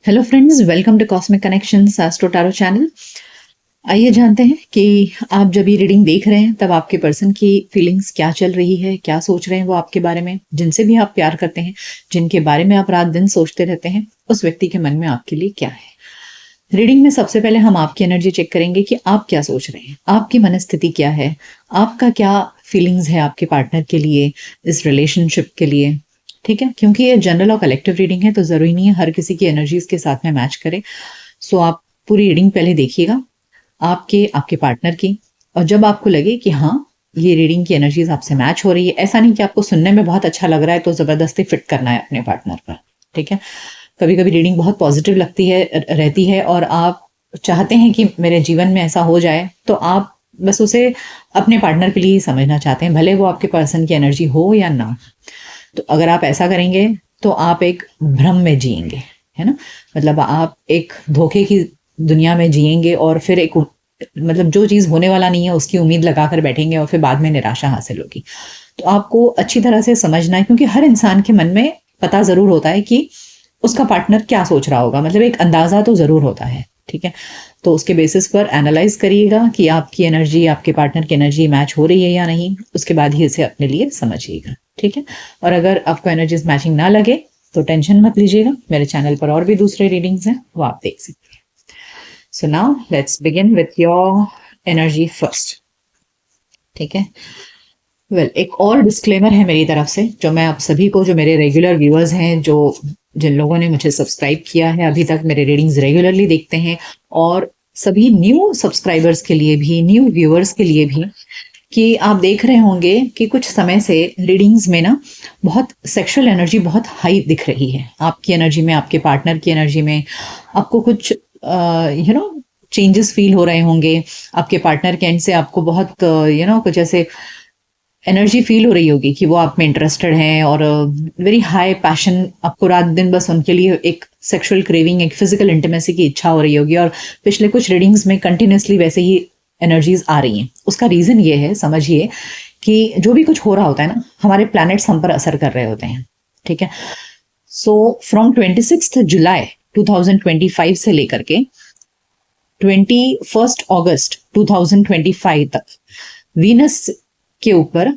Hello friends, welcome to cosmic connections astro tarot channel. आइए जानते हैं कि आप जब ये रीडिंग देख रहे हैं तब आपके पर्सन की फीलिंग्स क्या चल रही है, क्या सोच रहे हैं वो आपके बारे में, जिनसे भी आप प्यार करते हैं, जिनके बारे में आप रात दिन सोचते रहते हैं, उस व्यक्ति के मन में आपके लिए क्या है। रीडिंग में सबसे पहले हम आपकी एनर्जी चेक करेंगे कि आप क्या सोच रहे हैं, आपकी मनस्थिति क्या है, आपका क्या फीलिंग्स है आपके पार्टनर के लिए, इस रिलेशनशिप के लिए। ठीक है, क्योंकि ये जनरल और कलेक्टिव रीडिंग है तो जरूरी नहीं है हर किसी की एनर्जीज के साथ में मैच करे। सो आप पूरी रीडिंग पहले देखिएगा आपके आपके पार्टनर की, और जब आपको लगे कि हाँ ये रीडिंग की एनर्जीज आपसे मैच हो रही है, ऐसा नहीं कि आपको सुनने में बहुत अच्छा लग रहा है तो जबरदस्ती फिट करना है अपने पार्टनर पर। ठीक है, कभी कभी रीडिंग बहुत पॉजिटिव लगती है रहती है और आप चाहते हैं कि मेरे जीवन में ऐसा हो जाए, तो आप बस उसे अपने पार्टनर के लिए ही समझना चाहते हैं, भले वो आपके पर्सन की एनर्जी हो या ना। तो अगर आप ऐसा करेंगे तो आप एक भ्रम में जिएंगे, है ना। मतलब आप एक धोखे की दुनिया में जिएंगे और फिर एक मतलब जो चीज़ होने वाला नहीं है उसकी उम्मीद लगाकर बैठेंगे और फिर बाद में निराशा हासिल होगी। तो आपको अच्छी तरह से समझना है, क्योंकि हर इंसान के मन में पता ज़रूर होता है कि उसका पार्टनर क्या सोच रहा होगा, मतलब एक अंदाज़ा तो ज़रूर होता है। ठीक है, तो उसके बेसिस पर एनालाइज करिएगा कि आपकी एनर्जी आपके पार्टनर की एनर्जी मैच हो रही है या नहीं, उसके बाद ही इसे अपने लिए समझिएगा। ठीक है, और अगर आपको एनर्जीज मैचिंग ना लगे तो टेंशन मत लीजिएगा, मेरे चैनल पर और भी दूसरे रीडिंग्स हैं वो आप देख सकते हैं। So now let's begin with your energy first. ठीक है, एक और डिस्क्लेमर है मेरी तरफ से, जो मैं आप सभी को, जो मेरे रेगुलर व्यूअर्स हैं, जिन लोगों ने मुझे सब्सक्राइब किया है, अभी तक मेरे रीडिंग्स रेगुलरली देखते हैं, और सभी न्यू सब्सक्राइबर्स के लिए भी, न्यू व्यूअर्स के लिए भी, कि आप देख रहे होंगे कि कुछ समय से रीडिंग्स में ना बहुत सेक्सुअल एनर्जी बहुत हाई दिख रही है आपकी एनर्जी में, आपके पार्टनर की एनर्जी में। आपको कुछ चेंजेस फील हो रहे होंगे, आपके पार्टनर के एंड से आपको बहुत कुछ ऐसे एनर्जी फील हो रही होगी कि वो आप में इंटरेस्टेड हैं, और वेरी हाई पैशन, आपको रात दिन बस उनके लिए एक सेक्सुअल क्रेविंग, एक फिजिकल इंटीमेसी की इच्छा हो रही होगी, और पिछले कुछ रीडिंग्स में कंटिन्यूसली वैसे ही एनर्जीज आ रही हैं। उसका रीजन ये है, समझिए, कि जो भी कुछ हो रहा होता है ना, हमारे प्लैनेट्स हम पर असर कर रहे होते हैं। ठीक है, सो फ्रॉम 26 जुलाई 2025 से लेकर के 21 अगस्त 2025 तक वीनस के ऊपर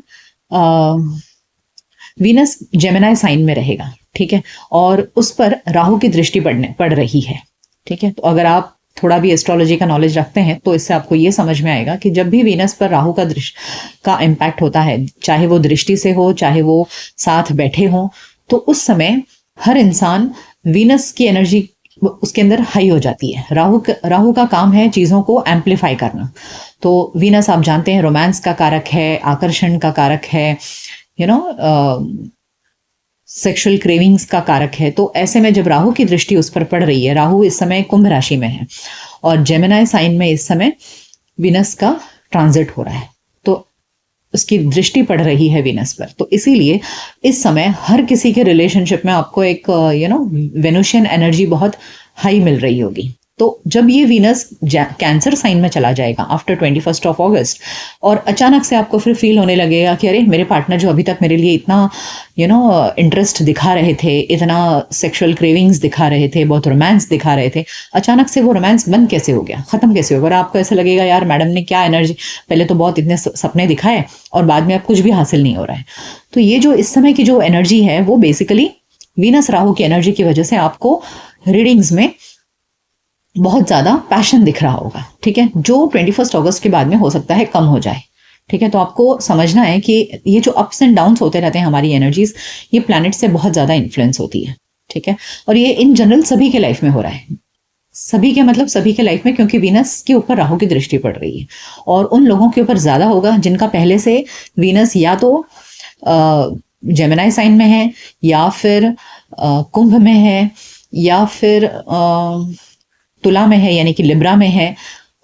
वीनस जेमिनी साइन में रहेगा। ठीक है, और उस पर राहु की दृष्टि पड़ रही है। ठीक है, तो अगर आप थोड़ा भी एस्ट्रोलॉजी का नॉलेज रखते हैं तो इससे आपको ये समझ में आएगा कि जब भी वीनस पर राहु का इम्पैक्ट होता है, चाहे वो दृष्टि से हो, चाहे वो साथ बैठे हो, तो उस समय हर इंसान वीनस की एनर्जी उसके अंदर हाई हो जाती है। राहु का काम है चीज़ों को एम्पलीफाई करना। तो वीनस आप जानते हैं रोमांस का कारक है, आकर्षण का कारक है, सेक्सुअल क्रेविंग्स का कारक है। तो ऐसे में जब राहु की दृष्टि उस पर पड़ रही है, राहु इस समय कुंभ राशि में है और जेमिनी साइन में इस समय वीनस का ट्रांजिट हो रहा है, तो उसकी दृष्टि पड़ रही है वीनस पर। तो इसीलिए इस समय हर किसी के रिलेशनशिप में आपको एक वेनुशियन एनर्जी बहुत हाई मिल रही होगी। तो जब ये वीनस कैंसर साइन में चला जाएगा आफ्टर 21 अगस्त, और अचानक से आपको फिर फील होने लगेगा कि अरे मेरे पार्टनर जो अभी तक मेरे लिए इतना इंटरेस्ट दिखा रहे थे, इतना सेक्सुअल क्रेविंग्स दिखा रहे थे, बहुत रोमांस दिखा रहे थे, अचानक से वो रोमांस बंद कैसे हो गया, खत्म कैसे हो गया। और आपको ऐसा लगेगा यार मैडम ने क्या एनर्जी, पहले तो बहुत इतने सपने दिखाए और बाद में अब कुछ भी हासिल नहीं हो रहा है। तो ये जो इस समय की जो एनर्जी है वो बेसिकली वीनस राहु की एनर्जी की वजह से आपको रीडिंग्स में बहुत ज़्यादा पैशन दिख रहा होगा। ठीक है, जो 21 अगस्त के बाद में हो सकता है कम हो जाए। ठीक है, तो आपको समझना है कि ये जो अप्स एंड डाउन्स होते रहते हैं हमारी एनर्जीज, ये प्लैनेट से बहुत ज़्यादा इन्फ्लुएंस होती है। ठीक है, और ये इन जनरल सभी के लाइफ में हो रहा है, सभी के मतलब सभी के लाइफ में, क्योंकि वीनस के ऊपर राहु की दृष्टि पड़ रही है, और उन लोगों के ऊपर ज़्यादा होगा जिनका पहले से वीनस या तो जेमिनी साइन में है, या फिर कुंभ में है, या फिर तुला में है यानी कि लिब्रा में है,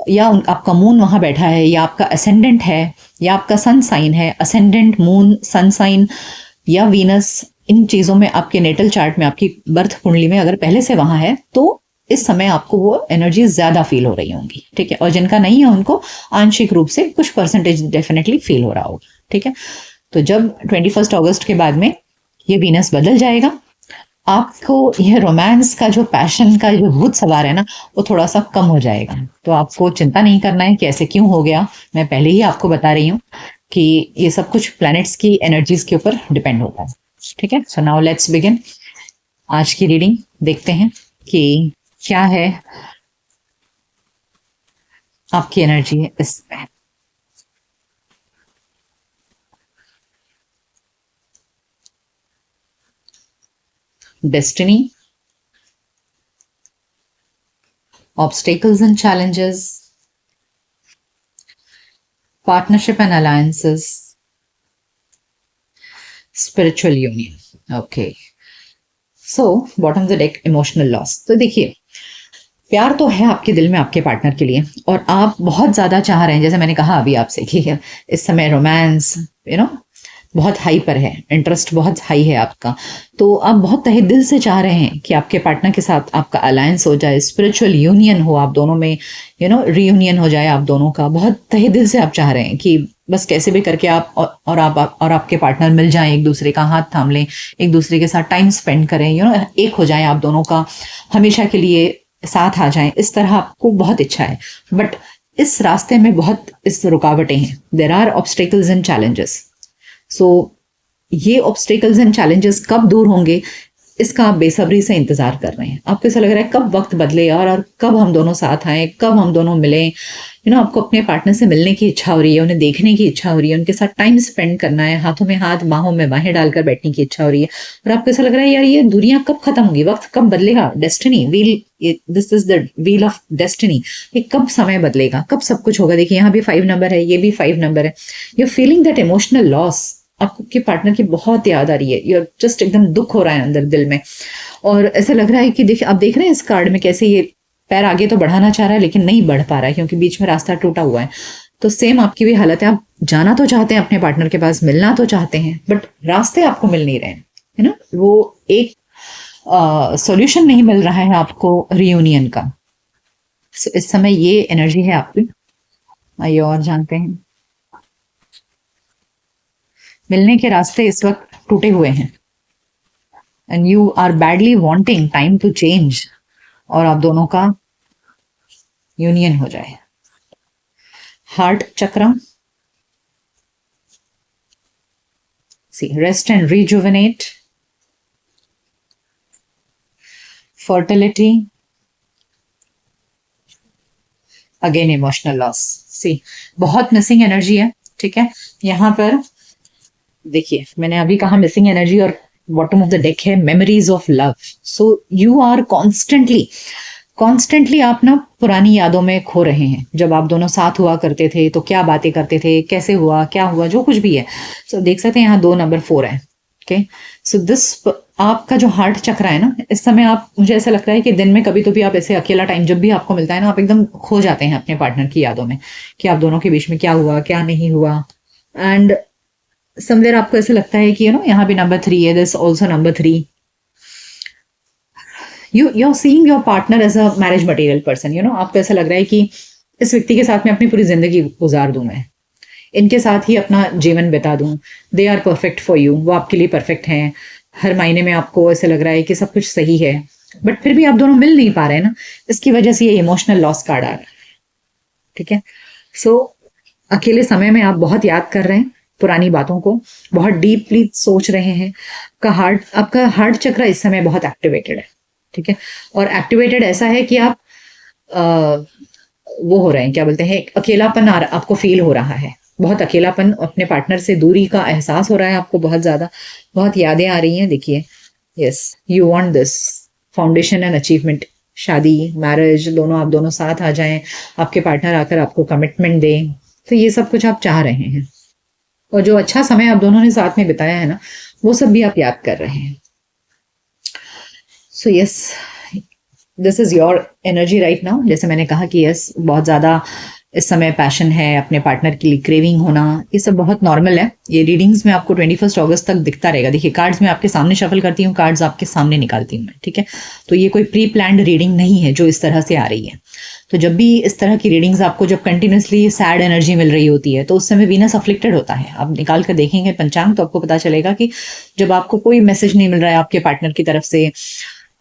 या आपका मून वहां बैठा है, या आपका असेंडेंट है, या आपका सन साइन है, असेंडेंट मून सन साइन या वीनस, इन चीज़ों में आपके नेटल चार्ट में, आपकी बर्थ कुंडली में अगर पहले से वहां है तो इस समय आपको वो एनर्जी ज्यादा फील हो रही होंगी। ठीक है, और जिनका नहीं है उनको आंशिक रूप से कुछ परसेंटेज डेफिनेटली फील हो रहा होगा। ठीक है, तो जब 21 अगस्त के बाद में ये वीनस बदल जाएगा आपको यह रोमांस का जो पैशन का जो भूत सवार है ना, वो थोड़ा सा कम हो जाएगा। तो आपको चिंता नहीं करना है कि ऐसे क्यों हो गया। मैं पहले ही आपको बता रही हूँ कि ये सब कुछ प्लैनेट्स की एनर्जीज के ऊपर डिपेंड होता है। ठीक है, सो नाउ लेट्स बिगिन आज की रीडिंग। देखते हैं कि क्या है आपकी एनर्जी है इसमें। Destiny, obstacles and challenges, partnership and alliances, spiritual union. Okay. So, bottom of the deck, emotional loss. तो देखिए, प्यार तो है आपके दिल में आपके पार्टनर के लिए, और आप बहुत ज्यादा चाह रहे हैं, जैसे मैंने कहा अभी आपसे कि इस समय रोमांस बहुत हाई पर है, इंटरेस्ट बहुत हाई है आपका। तो आप बहुत तहे दिल से चाह रहे हैं कि आपके पार्टनर के साथ आपका अलायंस हो जाए, स्पिरिचुअल यूनियन हो, आप दोनों में रीयूनियन हो जाए आप दोनों का। बहुत तहे दिल से आप चाह रहे हैं कि बस कैसे भी करके आप और आपके पार्टनर मिल जाएं, एक दूसरे का हाथ थाम लें, एक दूसरे के साथ टाइम स्पेंड करें, एक हो जाएं आप दोनों का, हमेशा के लिए साथ आ जाएं। इस तरह आपको बहुत इच्छा है, बट इस रास्ते में बहुत इस रुकावटें हैं। There are obstacles and challenges. So ये ऑब्स्टेकल्स एंड चैलेंजेस कब दूर होंगे, इसका आप बेसब्री से इंतजार कर रहे हैं। आपको ऐसा लग रहा है कब वक्त बदले और कब हम दोनों साथ आए, कब हम दोनों मिलें। आपको अपने पार्टनर से मिलने की इच्छा हो रही है, उन्हें देखने की इच्छा हो रही है, उनके साथ टाइम स्पेंड करना है, हाथों में हाथ बाहों में बाहें डालकर बैठने की इच्छा हो रही है। और आपको ऐसा लग रहा है यार ये दुनिया कब खत्म होगी, वक्त कब बदलेगा, destiny wheel, this is the wheel of destiny, ये कब समय बदलेगा, कब सब कुछ होगा। देखिए यहाँ भी 5 नंबर है, ये भी 5 नंबर है। You feeling that emotional loss, आपके पार्टनर की बहुत याद आ रही है, you're जस्ट एकदम दुख हो रहा है अंदर दिल में। और ऐसा लग रहा है कि देखिए आप देख रहे हैं इस कार्ड में कैसे ये पैर आगे तो बढ़ाना चाह रहा है लेकिन नहीं बढ़ पा रहा है, क्योंकि बीच में रास्ता टूटा हुआ है। तो सेम आपकी भी हालत है, आप जाना तो चाहते हैं अपने पार्टनर के पास, मिलना तो चाहते हैं, बट रास्ते आपको मिल नहीं रहे हैं, है ना। वो एक सॉल्यूशन नहीं मिल रहा है आपको रियूनियन का। इस समय ये एनर्जी है आपकी। आइए और जानते हैं। मिलने के रास्ते इस वक्त टूटे हुए हैं, and you are badly wanting time to change, और आप दोनों का यूनियन हो जाए। Heart chakra, see rest and rejuvenate, fertility, again emotional loss. See बहुत मिसिंग एनर्जी है, ठीक है। यहाँ पर देखिए मैंने अभी कहा मिसिंग एनर्जी, और बॉटम ऑफ द डेक है memories of love. So you are constantly आप ना पुरानी यादों में खो रहे हैं। जब आप दोनों साथ हुआ करते थे तो क्या बातें करते थे, कैसे हुआ, क्या हुआ, जो कुछ भी है। सो देख सकते हैं यहाँ 2 नंबर 4 है। ओके, सो दिस आपका जो हार्ट चक्र है ना, इस समय आप, मुझे ऐसा लगता है कि दिन में कभी तो भी आप ऐसे अकेला टाइम जब भी आपको मिलता है ना, आप एकदम खो जाते हैं अपने पार्टनर की यादों में कि आप दोनों के बीच में क्या हुआ, क्या नहीं हुआ। एंड समवेयर आपको ऐसा लगता है कि यहाँ भी नंबर 3 है, this also number 3। You are seeing your partner as a marriage material person. आपको ऐसा लग रहा है कि इस व्यक्ति के साथ मैं अपनी पूरी जिंदगी गुजार दूं, मैं इनके साथ ही अपना जीवन बिता दूं। They are perfect for you, वो आपके लिए परफेक्ट हैं। हर महीने में आपको ऐसा लग रहा है कि सब कुछ सही है, बट फिर भी आप दोनों मिल नहीं पा रहे हैं ना, इसकी वजह से ये इमोशनल लॉस कार्ड आ रहा है, ठीक है। सो अकेले समय में आप बहुत याद कर रहे हैं पुरानी बातों को, बहुत डीपली सोच रहे हैं। आपका हार्ट चक्र इस समय बहुत एक्टिवेटेड है, ठीक है। और एक्टिवेटेड ऐसा है कि आप वो हो रहे हैं, क्या बोलते हैं, अकेलापन आपको फील हो रहा है, बहुत अकेलापन, अपने पार्टनर से दूरी का एहसास हो रहा है आपको बहुत ज्यादा, बहुत यादें आ रही हैं। देखिए yes, you want this foundation and achievement, शादी, मैरिज, आप दोनों साथ आ जाएं, आपके पार्टनर आकर आपको कमिटमेंट दें। तो ये सब कुछ आप चाह रहे हैं, और जो अच्छा समय आप दोनों ने साथ में बिताया है ना, वो सब भी आप याद कर रहे हैं। So yes, this is your energy right now. जैसे मैंने कहा कि यस, बहुत ज्यादा इस समय पैशन है, अपने पार्टनर के लिए क्रेविंग होना, ये सब बहुत नॉर्मल है। ये रीडिंग्स में आपको 21 अगस्त तक दिखता रहेगा। देखिए कार्ड्स में आपके सामने शफल करती हूँ, कार्ड्स आपके सामने निकालती हूँ मैं, ठीक है। तो ये कोई प्री प्लान्ड रीडिंग नहीं है जो इस तरह से आ रही है। तो जब भी इस तरह की रीडिंग्स आपको जब कंटिन्यूसली सैड एनर्जी मिल रही होती है तो उस समय वीनस अफ्लिक्टेड होता है। आप निकाल कर देखेंगे पंचांग तो आपको पता चलेगा कि जब आपको कोई मैसेज नहीं मिल रहा है आपके पार्टनर की तरफ से,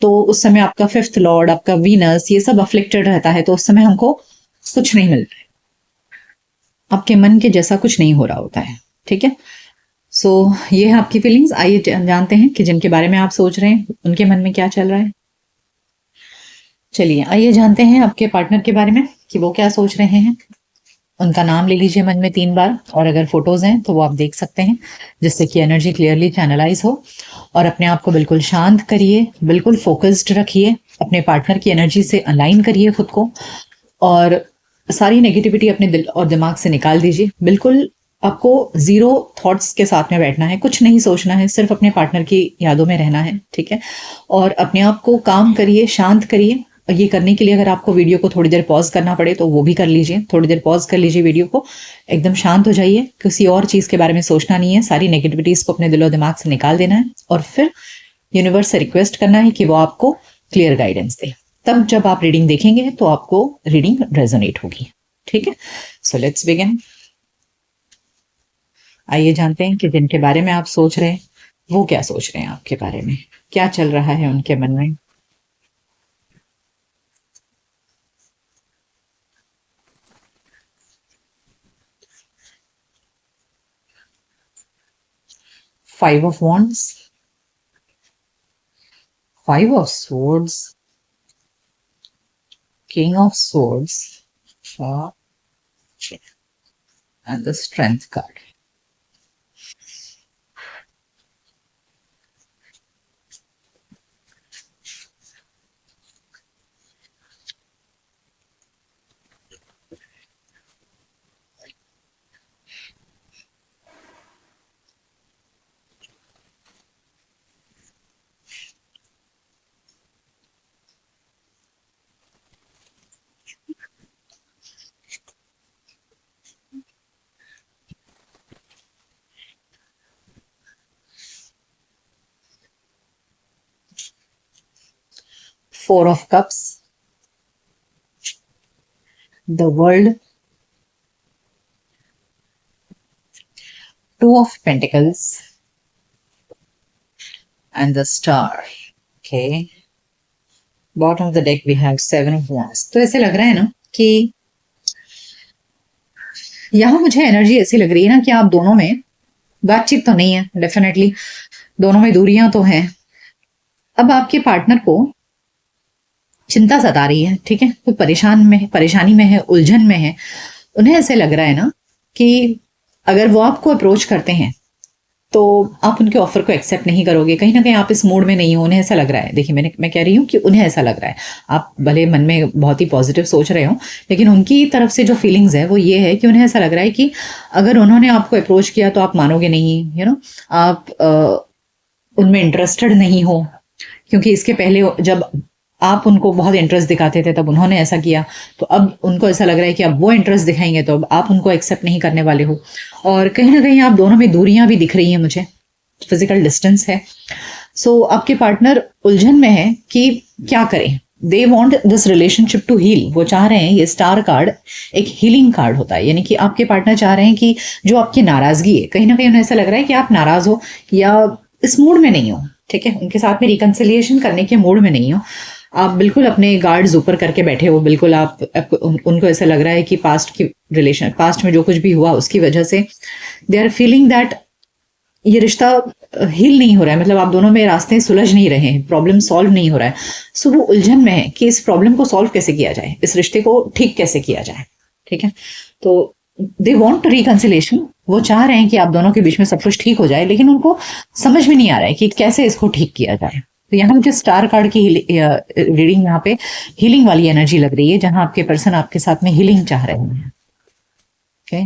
तो उस समय आपका फिफ्थ लॉर्ड, आपका वीनस, ये सब अफ्लिक्टेड रहता है। तो उस समय हमको कुछ नहीं मिल रहा है, आपके मन के जैसा कुछ नहीं हो रहा होता है। ठीक है, सो ये है आपकी फीलिंग्स। आइए जानते हैं कि जिनके बारे में आप सोच रहे हैं उनके मन में क्या चल रहा है। चलिए आइए जानते हैं आपके पार्टनर के बारे में कि वो क्या सोच रहे हैं। उनका नाम ले लीजिए मन में 3 बार, और अगर फोटोज हैं तो वो आप देख सकते हैं, जिससे कि एनर्जी क्लियरली चैनलाइज हो। और अपने आप को बिल्कुल शांत करिए, बिल्कुल फोकस्ड रखिए, अपने पार्टनर की एनर्जी से अलाइन करिए खुद को, और सारी नेगेटिविटी अपने दिल और दिमाग से निकाल दीजिए। बिल्कुल आपको जीरो थॉट्स के साथ में बैठना है, कुछ नहीं सोचना है, सिर्फ अपने पार्टनर की यादों में रहना है। ठीक है, और अपने आप को काम करिए, शांत करिए। और ये करने के लिए अगर आपको वीडियो को थोड़ी देर पॉज करना पड़े तो वो भी कर लीजिए, थोड़ी देर पॉज कर लीजिए वीडियो को, एकदम शांत हो जाइए, किसी और चीज के बारे में सोचना नहीं है, सारी नेगेटिविटीज को अपने दिलो दिमाग से निकाल देना है, और फिर यूनिवर्स से रिक्वेस्ट करना है कि वो आपको क्लियर गाइडेंस दे। तब जब आप रीडिंग देखेंगे तो आपको रीडिंग रेजोनेट होगी। ठीक है, सो लेट्स बिगिन। आइए जानते हैं कि जिनके बारे में आप सोच रहे हैं वो क्या सोच रहे हैं आपके बारे में, क्या चल रहा है उनके मन में। Five of Wands, Five of Swords, King of Swords, and the Strength card. Four of Cups, the World, Two of Pentacles, and the Star. Okay. Bottom of the deck we have Seven of Wands. तो ऐसे लग रहा है ना कि यहाँ मुझे energy ऐसी लग रही है ना कि आप दोनों में बातचीत तो नहीं है, डेफिनेटली दोनों में दूरियां तो हैं। अब आपके पार्टनर को चिंता सता रही है, ठीक है, वो परेशानी में है, उलझन में है। उन्हें ऐसे लग रहा है ना कि अगर वो आपको अप्रोच करते हैं तो आप उनके ऑफर को एक्सेप्ट नहीं करोगे, कहीं ना कहीं आप इस मूड में नहीं हो, उन्हें ऐसा लग रहा है। देखिए मैं कह रही हूँ कि उन्हें ऐसा लग रहा है, आप भले मन में बहुत ही पॉजिटिव सोच रहे हो, लेकिन उनकी तरफ से जो फीलिंग्स है वो ये है कि उन्हें ऐसा लग रहा है कि अगर उन्होंने आपको अप्रोच किया तो आप मानोगे नहीं, आप उनमें इंटरेस्टेड नहीं हो। क्योंकि इसके पहले जब आप उनको बहुत इंटरेस्ट दिखाते थे तब उन्होंने ऐसा किया, तो अब उनको ऐसा लग रहा है कि अब वो इंटरेस्ट दिखाएंगे तो अब आप उनको एक्सेप्ट नहीं करने वाले हो। और कहीं ना कहीं आप दोनों में दूरियां भी दिख रही हैं मुझे, फिजिकल डिस्टेंस है। सो आपके पार्टनर उलझन में है कि क्या करें। They want this relationship to heal, वो चाह रहे हैं, ये स्टार कार्ड एक हीलिंग कार्ड होता है, यानी कि आपके पार्टनर चाह रहे हैं कि जो आपकी नाराजगी है, कहीं ना कहीं उन्हें ऐसा लग रहा है कि आप नाराज हो या इस मूड में नहीं हो। ठीक है, उनके साथ में रिकंसिलिएशन करने के मूड में नहीं हो, आप बिल्कुल अपने गार्ड्स ऊपर करके बैठे हो। बिल्कुल उनको ऐसा लग रहा है कि पास्ट में जो कुछ भी हुआ उसकी वजह से दे आर फीलिंग दैट ये रिश्ता हील नहीं हो रहा है, मतलब आप दोनों में रास्ते सुलझ नहीं रहे हैं, प्रॉब्लम सॉल्व नहीं हो रहा है। सो वो उलझन में है कि इस प्रॉब्लम को सॉल्व कैसे किया जाए, इस रिश्ते को ठीक कैसे किया जाए। ठीक है, तो दे वॉन्ट रिकंसिलेशन, वो चाह रहे हैं कि आप दोनों के बीच में सब कुछ ठीक हो जाए, लेकिन उनको समझ में नहीं आ रहा है कि कैसे इसको ठीक किया जाए। तो यहाँ मुझे स्टार कार्ड की रीडिंग यहाँ पे हीलिंग वाली एनर्जी लग रही है, जहां आपके पर्सन आपके साथ में हीलिंग चाह रहे हैं। ओके,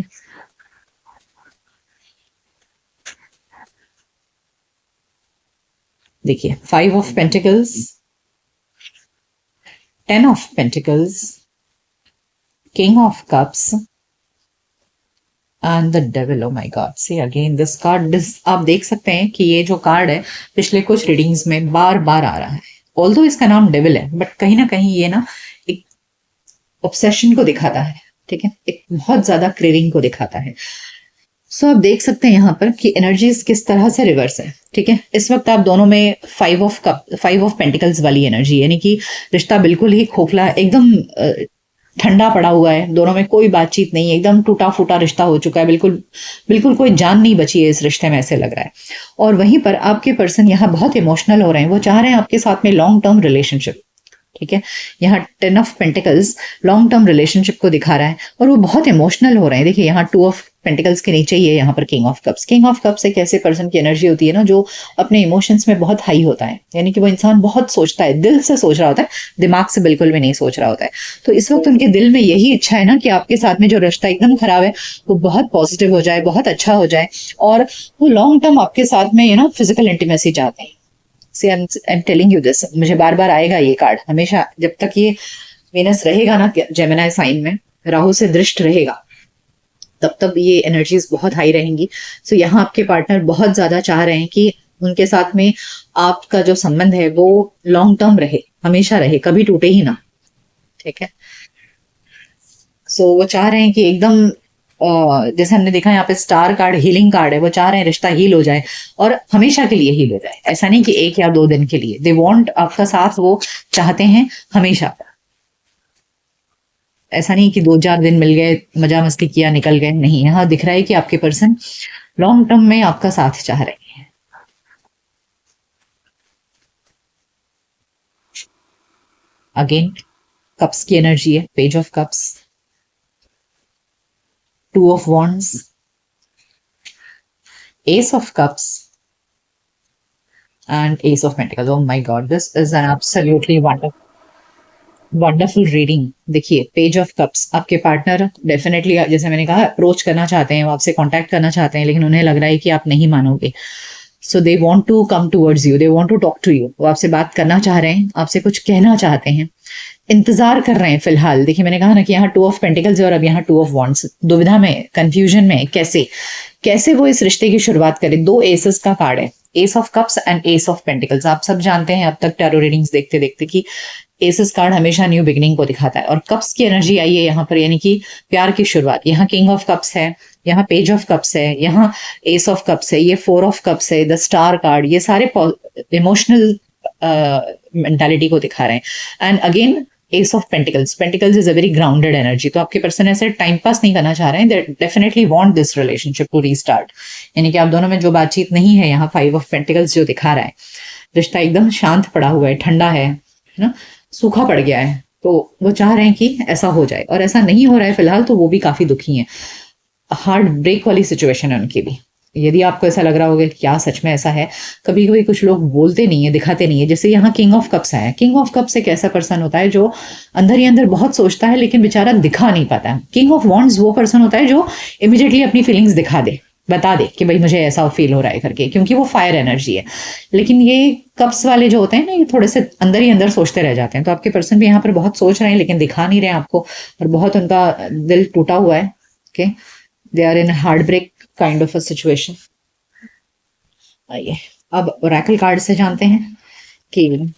देखिए 5 of pentacles, 10 of pentacles, king of cups and the devil. Oh my god, see again this card. आप देख सकते हैं कि ये जो कार्ड है पिछले कुछ रीडिंग्स में बार बार आ रहा है। ऑल्दो इसका नाम डेविल है, बट कहीं ना कहीं ये ना एक ऑब्सेशन को दिखाता है, ठीक है, एक बहुत ज्यादा क्रेविंग को दिखाता है। सो आप देख सकते हैं यहाँ पर कि एनर्जीज किस तरह से रिवर्स है, ठीक है। इस वक्त आप दोनों में 5 ऑफ पेंटिकल्स वाली एनर्जी, यानी कि रिश्ता बिल्कुल ही खोखला, एकदम ठंडा पड़ा हुआ है, दोनों में कोई बातचीत नहीं है, एकदम टूटा फूटा रिश्ता हो चुका है, बिल्कुल बिल्कुल कोई जान नहीं बची है इस रिश्ते में, ऐसे लग रहा है। और वहीं पर आपके पर्सन यहाँ बहुत इमोशनल हो रहे हैं, वो चाह रहे हैं आपके साथ में लॉन्ग टर्म रिलेशनशिप, ठीक है। यहाँ 10 of pentacles long term relationship को दिखा रहा है और वो बहुत इमोशनल हो रहे हैं। देखिए यहाँ 2 ऑफ पेंटिकल्स के नीचे ही है यहाँ पर king of cups. King of cups एक ऐसे पर्सन की एनर्जी होती है ना जो अपने इमोशंस में बहुत हाई होता है, यानी कि वो इंसान बहुत सोचता है, दिल से सोच रहा होता है, दिमाग से बिल्कुल भी नहीं सोच रहा होता है। तो इस वक्त उनके दिल में यही इच्छा है ना कि आपके साथ में जो रिश्ता एकदम खराब है वो बहुत पॉजिटिव हो जाए, बहुत अच्छा हो जाए, और वो लॉन्ग टर्म आपके साथ में फिजिकल इंटीमेसी चाहते हैं। See, I'm telling you this, मुझे बार बार आएगा ये कार्ड हमेशा, जब तक ये वीनस रहेगा ना जेमिनी साइन में, राहु से दृष्ट रहेगा, तब ये एनर्जीज बहुत हाई रहेंगी। सो यहाँ आपके पार्टनर बहुत ज्यादा चाह रहे हैं कि उनके साथ में आपका जो संबंध है वो लॉन्ग टर्म रहे, हमेशा रहे, कभी टूटे ही ना, ठीक है। सो वो चाह रहे हैं कि एकदम जैसे हमने देखा यहाँ पे स्टार कार्ड हीलिंग कार्ड है, वो चाह रहे हैं रिश्ता हील हो जाए और हमेशा के लिए हील हो जाए, ऐसा नहीं कि 1 या 2 दिन के लिए। दे वांट आपका साथ, वो चाहते हैं हमेशा, ऐसा नहीं कि 2-4 दिन मिल गए, मजा मस्ती किया, निकल गए, नहीं। यहाँ दिख रहा है कि आपके पर्सन लॉन्ग टर्म में आपका साथ चाह रहे हैं। अगेन कप्स की एनर्जी है, page of cups, 2 of wands, ace of cups and ace of pentacles. Oh my god, this is an absolutely wonderful reading. देखिए पेज ऑफ कप्स, आपके पार्टनर डेफिनेटली, जैसे मैंने कहा, अप्रोच करना चाहते हैं, वो आपसे कांटेक्ट करना चाहते हैं, लेकिन उन्हें लग रहा है कि आप नहीं मानोगे। So they want to come towards you, they want to talk to you, वो आपसे बात करना चाह रहे हैं, आपसे कुछ कहना चाहते हैं, इंतजार कर रहे हैं फिलहाल। देखिए मैंने कहा ना कि यहाँ 2 ऑफ पेंटिकल्स और अब यहाँ 2 ऑफ वॉन्ड्स, दुविधा में, कंफ्यूजन में, कैसे वो इस रिश्ते की शुरुआत करें। 2 एसेस का कार्ड है, S of cups and S of pentacles. आप सब जानते हैं अब तक टैरो रीडिंग्स देखते देखते कि एसेस कार्ड हमेशा न्यू बिगिनिंग को दिखाता है, और कप्स की एनर्जी आई है यहाँ पर, यानी कि प्यार की शुरुआत। यहाँ किंग ऑफ कप्स है, यहाँ पेज ऑफ कप्स है, यहाँ एस ऑफ कप्स है, ये 4 ऑफ कप्स है, द स्टार कार्ड, ये सारे इमोशनल मेंटालिटी को दिखा रहे हैं। And again S of pentacles is a very grounded energy. तो आपके पर्सन ऐसे टाइम पास नहीं करना चाह रहे हैं, they definitely want this relationship to restart, यानी कि आप दोनों में जो बातचीत नहीं है, यहाँ 5 ऑफ पेंटिकल्स जो दिखा रहा है, रिश्ता एकदम शांत पड़ा हुआ है, ठंडा है ना, सूखा पड़ गया है। तो वो चाह रहे हैं कि ऐसा हो जाए, और ऐसा नहीं हो रहा है फिलहाल, तो वो भी काफी दुखी हैं। हार्ट ब्रेक वाली सिचुएशन है उनकी भी। यदि आपको ऐसा लग रहा होगा कि क्या सच में ऐसा है, कभी कभी कुछ लोग बोलते नहीं है, दिखाते नहीं है। जैसे यहाँ किंग ऑफ कप्स है, किंग ऑफ कप्स एक ऐसा पर्सन होता है जो अंदर ही अंदर बहुत सोचता है, लेकिन बेचारा दिखा नहीं पाता है। किंग ऑफ वॉन्ड्स वो पर्सन होता है जो इमिडिएटली अपनी फीलिंग्स दिखा दे, बता दे कि भाई मुझे ऐसा फील हो रहा है करके, क्योंकि वो फायर एनर्जी है। लेकिन ये कप्स वाले जो होते हैं ना, ये थोड़े से अंदर ही अंदर सोचते रह जाते हैं। तो आपके पर्सन भी यहाँ पर बहुत सोच रहे हैं, लेकिन दिखा नहीं रहे हैं आपको, और बहुत उनका दिल टूटा हुआ है। Okay, they are in heart break kind of a situation. आइए अब ओरेकल कार्ड से जानते हैं कि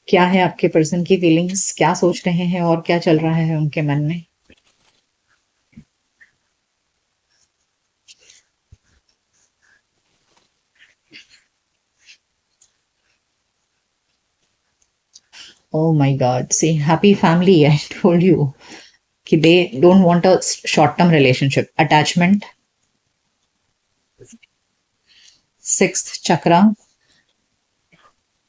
क्या है आपके पर्सन की फीलिंग्स, क्या सोच रहे हैं और क्या चल रहा है उनके मन में। Oh my God, see, happy family, I told you कि they don't want a short term relationship, attachment, 6th chakra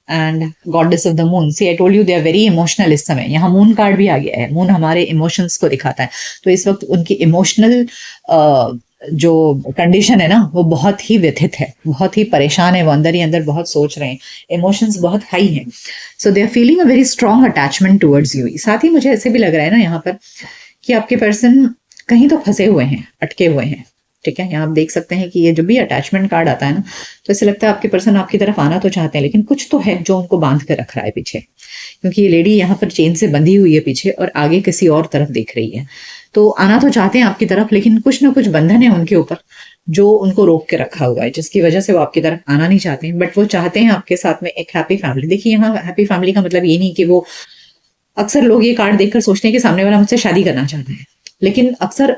and goddess of the moon. See, I told you they are very emotional इस समय। यहाँ moon card भी आ गया है, moon हमारे emotions को दिखाता है। तो इस वक्त उनकी इमोशनल जो कंडीशन है ना, वो बहुत ही व्यथित है, बहुत ही परेशान है, वो अंदर ही अंदर बहुत सोच रहे हैं, इमोशंस बहुत हाई हैं। So they are feeling a very strong attachment towards you. साथ ही मुझे ऐसे भी लग रहा है ना यहाँ पर कि आपके पर्सन कहीं तो फंसे हुए हैं, अटके हुए हैं, ठीक है। यहाँ आप देख सकते हैं कि ये जो भी अटैचमेंट कार्ड आता है ना, तो ऐसे लगता है आपके पर्सन आपकी तरफ आना तो चाहते हैं, लेकिन कुछ तो है जो उनको बांध कर रख रहा है पीछे, क्योंकि ये लेडी यहाँ पर चेन से बंधी हुई है पीछे और आगे किसी और तरफ देख रही है। तो आना तो चाहते हैं आपकी तरफ, लेकिन कुछ ना कुछ बंधन है उनके ऊपर जो उनको रोक के रखा हुआ है, जिसकी वजह से वो आपकी तरफ आना नहीं चाहते हैं। बट वो चाहते हैं आपके साथ में एक हैप्पी फैमिली। देखिए यहाँ हैप्पी फैमिली का मतलब ये नहीं कि वो अक्सर लोग ये कार्ड देखकर सोचते हैं कि सामने वाला मुझसे शादी करना चाहता है, लेकिन अक्सर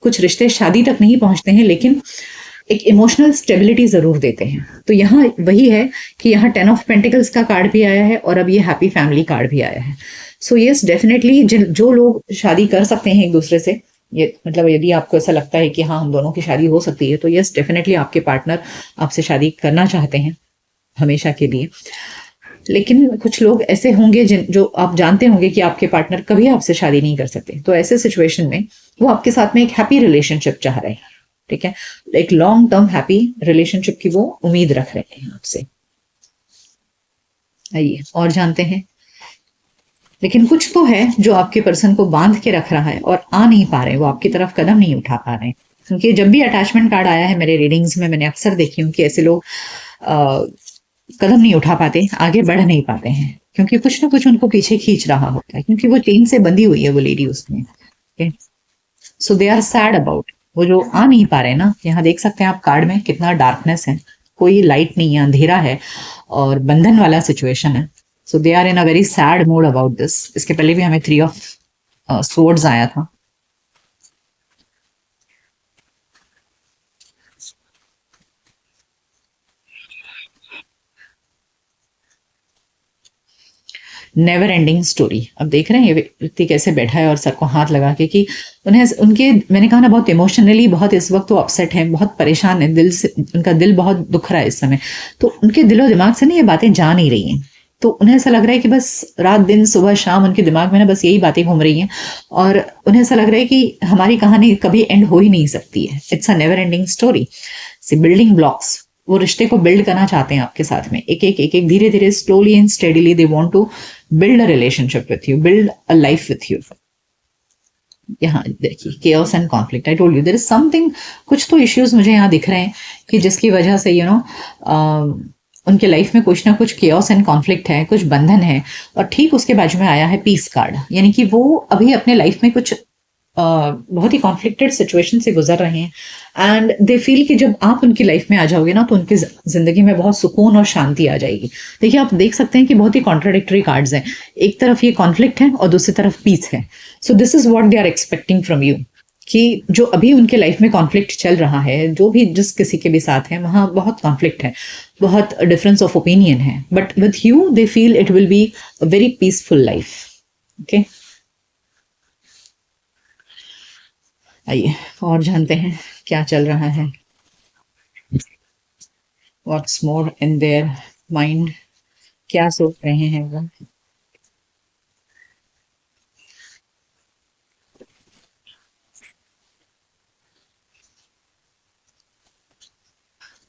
कुछ रिश्ते शादी तक नहीं पहुंचते हैं, लेकिन एक इमोशनल स्टेबिलिटी जरूर देते हैं। तो यहाँ वही है कि यहाँ 10 ऑफ पेंटिकल्स का कार्ड भी आया है और अब ये हैप्पी फैमिली कार्ड भी आया है। सो यस, डेफिनेटली जो लोग शादी कर सकते हैं एक दूसरे से, ये मतलब यदि आपको ऐसा लगता है कि हाँ हम दोनों की शादी हो सकती है, तो यस डेफिनेटली आपके पार्टनर आपसे शादी करना चाहते हैं हमेशा के लिए। लेकिन कुछ लोग ऐसे होंगे जो आप जानते होंगे कि आपके पार्टनर कभी आपसे शादी नहीं कर सकते, तो ऐसे सिचुएशन में वो आपके साथ में एक हैप्पी रिलेशनशिप चाह रहे हैं, ठीक है, एक लॉन्ग टर्म हैप्पी रिलेशनशिप की वो उम्मीद रख रहे हैं आपसे। आइए और जानते हैं। लेकिन कुछ तो है जो आपके पर्सन को बांध के रख रहा है और आ नहीं पा रहे, वो आपकी तरफ कदम नहीं उठा पा रहे हैं। क्योंकि जब भी अटैचमेंट कार्ड आया है मेरे रीडिंग्स में, मैंने अक्सर देखी हूँ कि ऐसे लोग कदम नहीं उठा पाते, आगे बढ़ नहीं पाते हैं, क्योंकि कुछ ना कुछ उनको पीछे खींच रहा होता है, क्योंकि वो चेन से बंधी हुई है वो लेडी उसमें। सो दे आर सैड अबाउट, वो जो आ नहीं पा रहे ना। यहाँ देख सकते हैं आप कार्ड में कितना डार्कनेस है, कोई लाइट नहीं है, अंधेरा है और बंधन वाला सिचुएशन है। So they are in a very sad mood about this. इसके पहले भी हमें 3 ऑफ स्वॉर्ड्स आया था। Never ending story. अब देख रहे हैं ये व्यक्ति कैसे बैठा है और सर को हाथ लगा के, कि उन्हें उनके, मैंने कहा ना, बहुत इमोशनली बहुत इस वक्त वो अपसेट है, बहुत परेशान है, दिल से उनका दिल बहुत दुख रहा है इस समय। तो उनके दिलो दिमाग से ना ये बातें जा नहीं रही हैं, तो उन्हें ऐसा लग रहा है कि बस रात दिन सुबह शाम उनके दिमाग में ना बस यही बातें घूम रही हैं, और उन्हें ऐसा लग रहा है कि हमारी कहानी कभी एंड हो ही नहीं सकती है। It's a never ending story. See building blocks, वो रिश्ते को बिल्ड करना चाहते हैं आपके साथ में, एक धीरे धीरे slowly and steadily they want to build a relationship with you, build a life with you. यहाँ देखिए chaos and conflict, I told you there is something, कुछ तो इश्यूज मुझे यहाँ दिख रहे हैं कि जिसकी वजह से उनके लाइफ में कुछ ना कुछ केओस एंड कॉन्फ्लिक्ट है, कुछ बंधन है। और ठीक उसके बाजू में आया है पीस कार्ड, यानी कि वो अभी अपने लाइफ में कुछ बहुत ही कॉन्फ्लिक्टेड सिचुएशन से गुजर रहे हैं, एंड दे फील कि जब आप उनकी लाइफ में आ जाओगे ना तो उनकी जिंदगी में बहुत सुकून और शांति आ जाएगी। देखिए आप देख सकते हैं कि बहुत ही कॉन्ट्राडिक्टरी कार्ड्स हैं, एक तरफ ये कॉन्फ्लिक्ट है और दूसरी तरफ पीस है। So this is what they are expecting from you, कि जो अभी उनके लाइफ में कॉन्फ्लिक्ट चल रहा है, जो भी जिस किसी के भी साथ है वहाँ बहुत कॉन्फ्लिक्ट है, बहुत डिफरेंस ऑफ ओपिनियन है, but with you they feel it will be a very peaceful life. Okay, आइए और जानते हैं क्या चल रहा है, what's more in their mind, क्या सोच रहे हैं वो।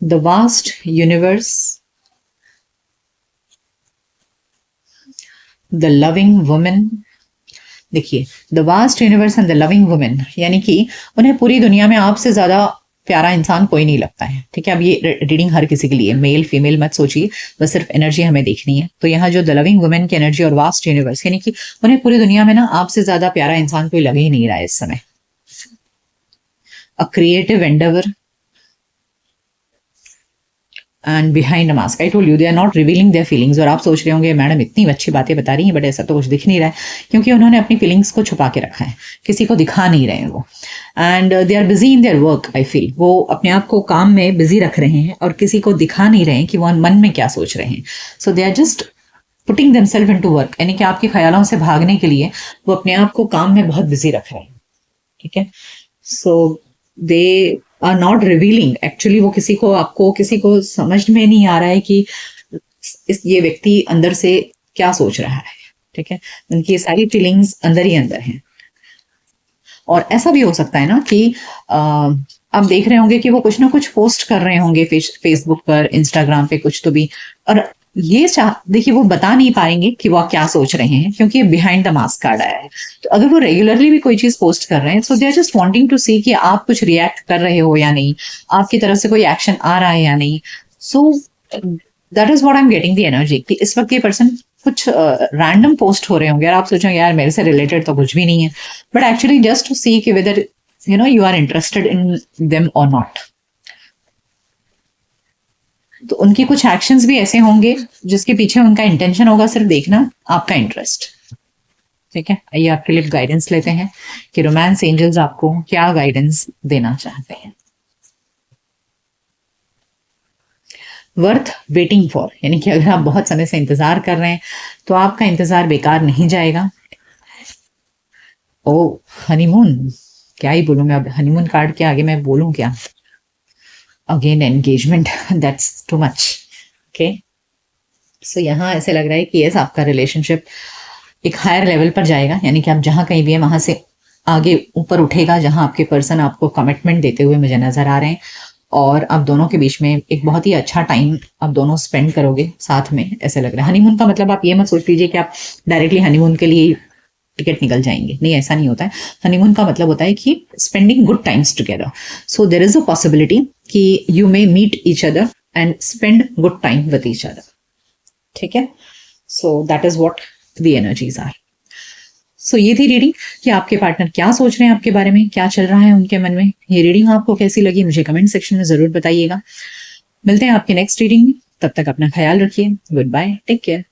The vast universe, the loving woman. देखिए the vast universe and the loving women, यानी कि उन्हें पूरी दुनिया में आपसे ज्यादा प्यारा इंसान कोई नहीं लगता है। ठीक है, अब ये रीडिंग हर किसी के लिए, मेल फीमेल मत सोचिए, बस सिर्फ एनर्जी हमें देखनी है। तो यहाँ जो द लविंग वुमेन की एनर्जी और वास्ट यूनिवर्स, यानी कि उन्हें पूरी दुनिया में ना आपसे ज्यादा प्यारा इंसान कोई लग ही नहीं रहा है इस समय। A creative endeavour and behind a mask, I told you they are not revealing their feelings. और आप सोच रहे होंगे मैडम इतनी अच्छी बातें बता रही हैं बट ऐसा तो कुछ दिख नहीं रहा है, क्योंकि उन्होंने अपनी फीलिंग्स को छुपा के रखा है, किसी को दिखा नहीं रहे हैं वो। And they are busy in their work, I feel वो अपने आप को काम में बिजी रख रहे हैं और किसी को दिखा नहीं रहे हैं कि वो मन में क्या सोच रहे हैं। So they are just putting themself into work, यानी कि आपके ख्यालों से भागने के लिए वो अपने आप को काम में बहुत बिजी रख रहे हैं। ठीक है, so they are not revealing, actually वो किसी को, आपको किसी को समझ में नहीं आ रहा है कि ये व्यक्ति अंदर से क्या सोच रहा है। ठीक है, उनकी सारी फीलिंग्स अंदर ही अंदर हैं। और ऐसा भी हो सकता है ना कि आप देख रहे होंगे कि वो कुछ ना कुछ पोस्ट कर रहे होंगे फेसबुक पर, इंस्टाग्राम पे कुछ तो भी, और ये देखिए वो बता नहीं पाएंगे कि वो क्या सोच रहे हैं, क्योंकि बिहाइंड द मास्क कार्ड आया है। तो अगर वो रेगुलरली भी कोई चीज पोस्ट कर रहे हैं, so they are just wanting to see कि आप कुछ रिएक्ट कर रहे हो या नहीं, आपकी तरफ से कोई एक्शन आ रहा है या नहीं। सो that is what I am getting the energy, कि इस वक्त ये पर्सन कुछ रैंडम पोस्ट हो रहे होंगे और आप सोचोगे यार मेरे से रिलेटेड तो कुछ भी नहीं है, but actually just to see कि weather you are interested in them or not। तो उनकी कुछ एक्शंस भी ऐसे होंगे जिसके पीछे उनका इंटेंशन होगा सिर्फ देखना आपका इंटरेस्ट। ठीक है, आइए आपके लिए गाइडेंस लेते हैं कि रोमांस एंजल्स आपको क्या गाइडेंस देना चाहते हैं। वर्थ वेटिंग फॉर, यानी कि अगर आप बहुत समय से इंतजार कर रहे हैं तो आपका इंतजार बेकार नहीं जाएगा। ओ हनीमून, क्या ही बोलूं मैं अब, हनीमून कार्ड के आगे मैं बोलूं क्या। Again engagement, that's too much. Okay, so यहाँ ऐसे लग रहा है कि यस, आपका रिलेशनशिप एक हायर लेवल पर जाएगा, यानी कि आप जहां कहीं भी है वहां से आगे ऊपर उठेगा, जहां आपके पर्सन आपको कमिटमेंट देते हुए मुझे नजर आ रहे हैं, और आप दोनों के बीच में एक बहुत ही अच्छा टाइम आप दोनों स्पेंड करोगे साथ में, ऐसे लग रहा है। हनीमून का मतलब आप ये मत सोच लीजिए कि आप डायरेक्टली हनीमून के लिए टिकट निकल जाएंगे, नहीं, ऐसा नहीं होता है। हनीमून का मतलब होता है कि spending good times together, so there is a possibility कि you may meet each other and spend good time with each other. ठीक है, so that is what the energies are. So ये थी रीडिंग कि आपके पार्टनर क्या सोच रहे हैं आपके बारे में, क्या चल रहा है उनके मन में। ये रीडिंग आपको कैसी लगी मुझे कमेंट सेक्शन में जरूर बताइएगा। मिलते हैं आपकी नेक्स्ट रीडिंग में, तब तक अपना ख्याल रखिए। Good bye, take care.